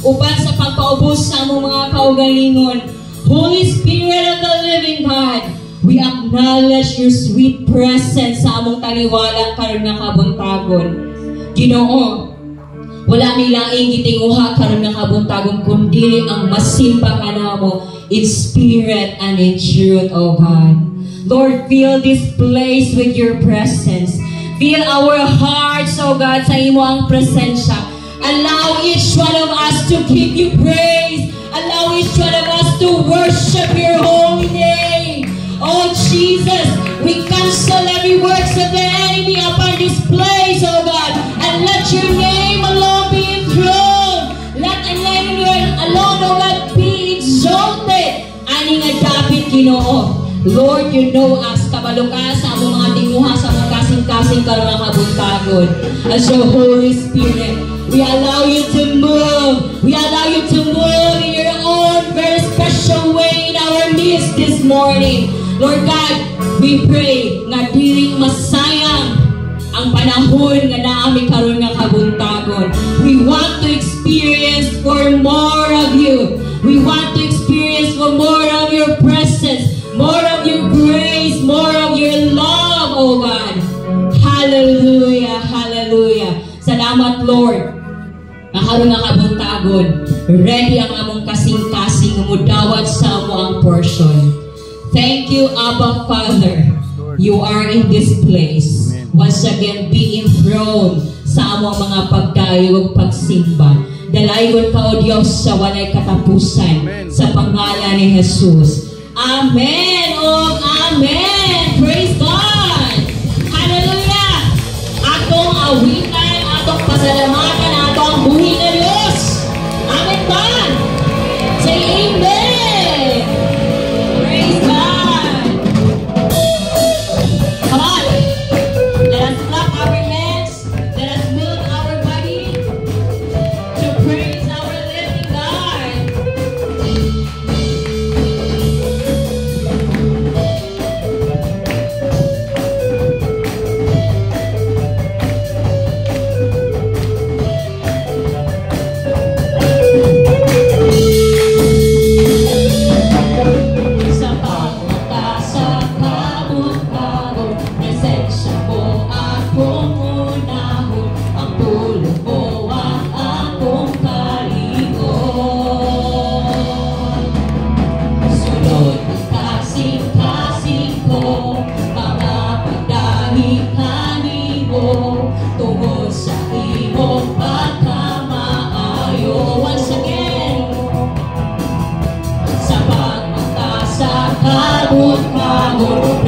uban sa pagpaubos sa among mga kaugalingon. Holy Spirit of the living God, we acknowledge your sweet presence sa among taliwala karon nga kabuntagon. Ginoo, wala mi laing gitinguha karon nga kabuntagon kundi ang masimba kanamo in spirit and in truth, O God. Lord, fill this place with your presence. Fill our hearts, O God, sa imo ang presensya. Allow each one of us to give you praise. Allow each one of us to worship your holy name. Oh Jesus, we cancel every works of the enemy upon this place, oh God, and let your name alone be enthroned. Let the name alone, oh God, be exalted. Ani nga dapat Ginoo. Lord, you know us. Kabalo ka sa among mga tinguha sa mga kasing-kasing karon nga kabuntagon. And so Holy Spirit, we allow you to move. We allow you to move in your own very special way in our midst this morning. Lord God, we pray nga dili masayang ang panahon nga naami karon nga kabuntagon. We want to experience for more of you. We want to experience for more of your presence, more of your grace, more of your love, oh God. Hallelujah, hallelujah. Salamat, Lord. Nakaroon nga kabuntagon. Ready ang among kasing-kasing umudawat sa amo ang portion. Thank you, Abba Father. You are in this place. Once again, be enthroned sa amo mga pagkayo ug pagsimba. Dalaygon ka, O Diyos, sa walay katapusan. Sa pangalan ni Jesus. Amen. Oh, amen. Praise God. Hallelujah. Atong awitan, atong pasalamatan, atong buhi na Diyos. Amen ba? Say amen. Praise God. Come on. Let us clap our hands. Let us move our body to praise our living God.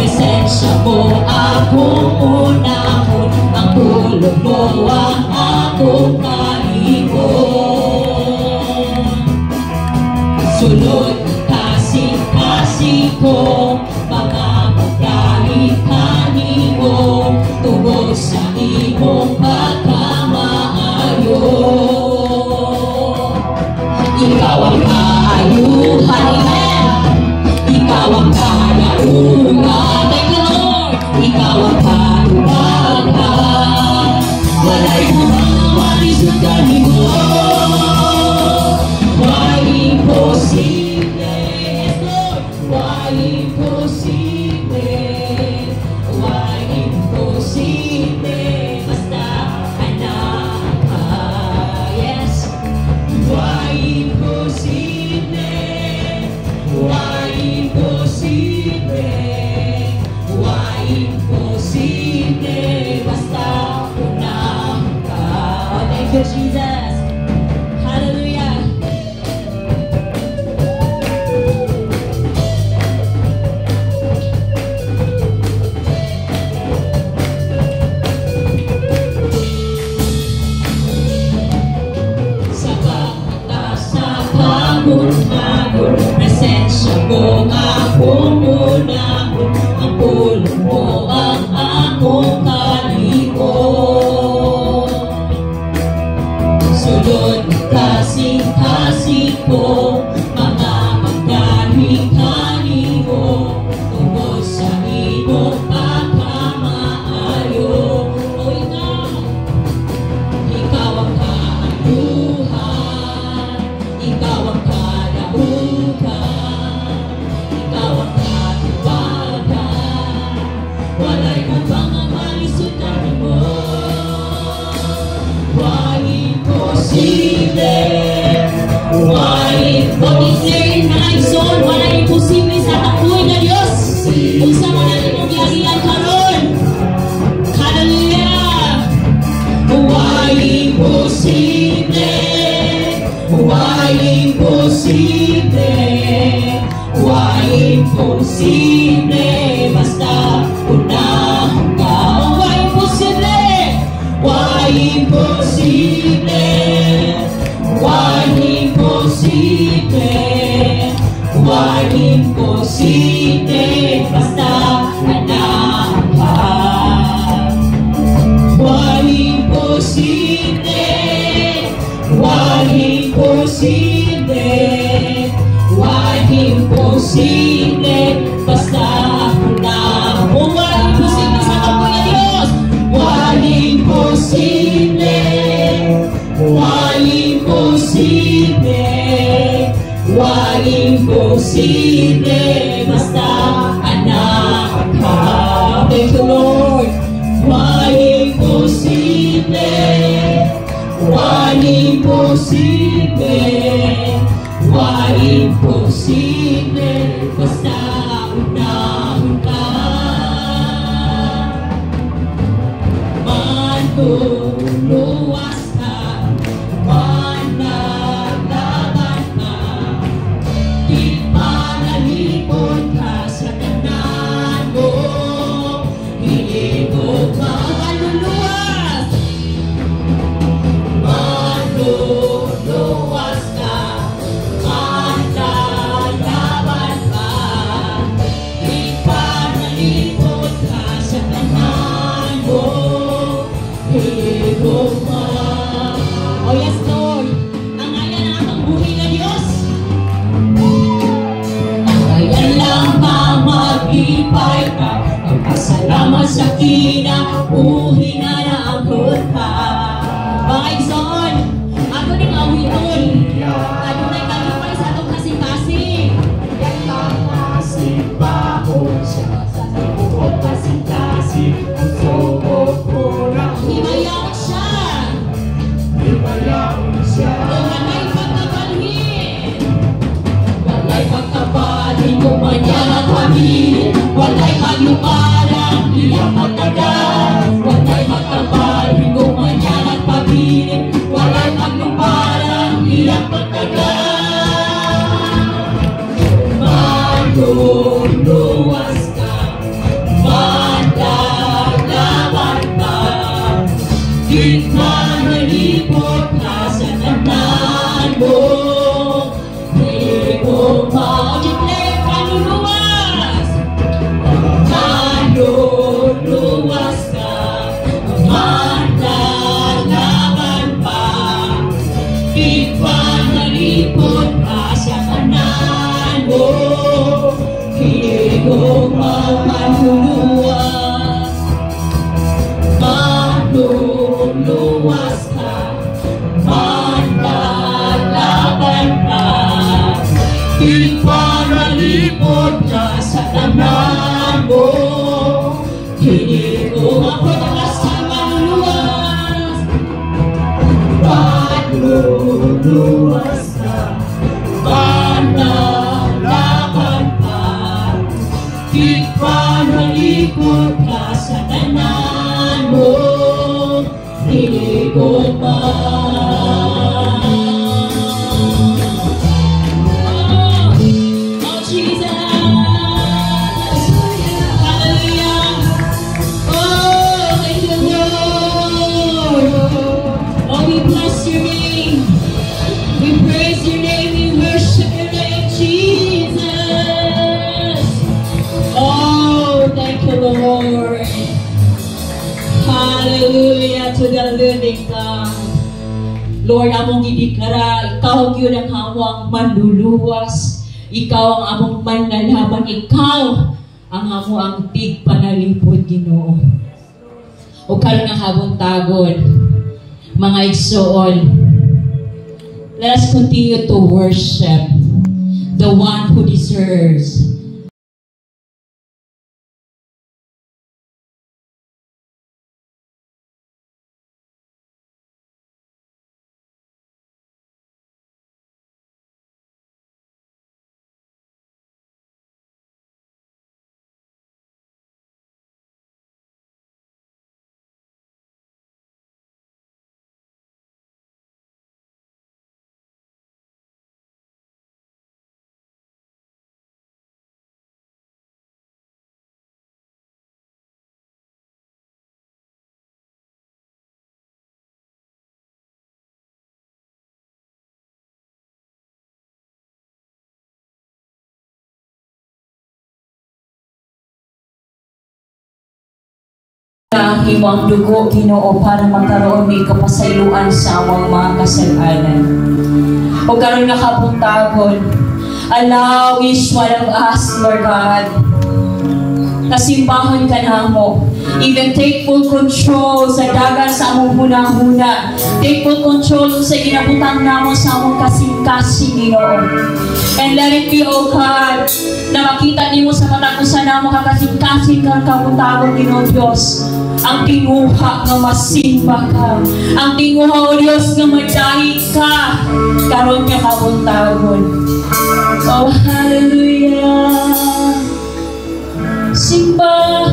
Presensya mo akong unahon, ang tulog mo ang akong kalingon. Sunod ang kasing-kasing ko, mga magdahit-hanin mo, tungod sa imong pagkamaayo. Ikaw ang kaayuhan, ikaw ang kaayuhan. Ikaw ang kaluwagan, wala'y mawawali sa dali mo. Why imposible, yes Lord, why imposible. Kung sa mga imong yagian karon. Hallelujah! Why imposible? Why imposible? Why imposible? Basta unahan ka. Why imposible? Why imposible? Why imposible? Why imposible? Basta unahan ka. Why imposible? Why imposible? Why imposible? Basta unahan ka. Why imposible sa kapwa Diyos? Why imposible? Why imposible? Why imposible? Basta anak ka. Thank you, Lord. Why imposible? Why imposible? Why imposible? Basta unahan ka. Manluluwas ka, manlalaban ka, di manalipod ka sa kanan mo. Hindi mo manluluwas, manluluwas ka, manlalaban ka, di manalipod ka sa kanan mo. Oh yes, Lord. Ang ayan ang akong buhay na Diyos. Ang ayan lang mamagipay ka. Ang pasalamat sa kinabuhi na naangkot ka. Mga igsoon, ako ning awiton. Ano na'y kalipay sa itong kasing-kasing. Yan lang nasipahon siya. Sa nabuhot kasing-kasing. Ang subok ko na himayaw siya. Himayaw siya. Walay pagkabalhin. Walay pagkabalhin kung manyan pamilya. Walay magluparang iyang magtagal. Walay magkabalhin kung manyan pamilya. Walay magluparang iyang magtagal. Manluluwas ka, manlalaban ka, di manalipod ka sa tanan mo. Di mo ma-declare manluluwas. Manluluwas ka, manlalaban pa, di manalipod ka sa tanan mo. Di mo manluluwas. Manluluwas ka, manlalaban ka, di manalipod ka sa tanan mo. Hindi mo mapatas sa manluluwas. Manluluwas ka, manlalaban ka, di manalipod ka sa tanan mo. Hindi ko pa. Oh, Jesus. Hallelujah. Oh, thank you, Lord. Oh, we bless your name. We praise your name. We worship your name, Jesus. Oh, thank you, Lord. Hallelujah to the living God. Lord, among gideklara, ikaw gyud ang among manluluwas. Ikaw ang among manlalaban. Ikaw ang among tigpanalipod, Ginoo. O karon nga habong tagon, mga igsoon, let us continue to worship the one who deserves Himang dugo, Ginoo, para magkaroon may kapasayloan sa among mga kasalanan. O karon nga kabuntagon, allow each one of us, Lord God, kasimbahan ka na mo. Even take full control sa dagan sa among huna-huna. Take full control sa ginabutang namo sa among kasing-kasing, Ginoo. And let it be, O God, na makita nimo sa mata ko sa namo kakasing-kasing kang kabuntagon, Ginoo Diyos. Ang tinguha nga masimba ka. Ang tinguha, O Diyos, nga magdahi ka. Karon nga kabuntagon. Oh, hallelujah. Simba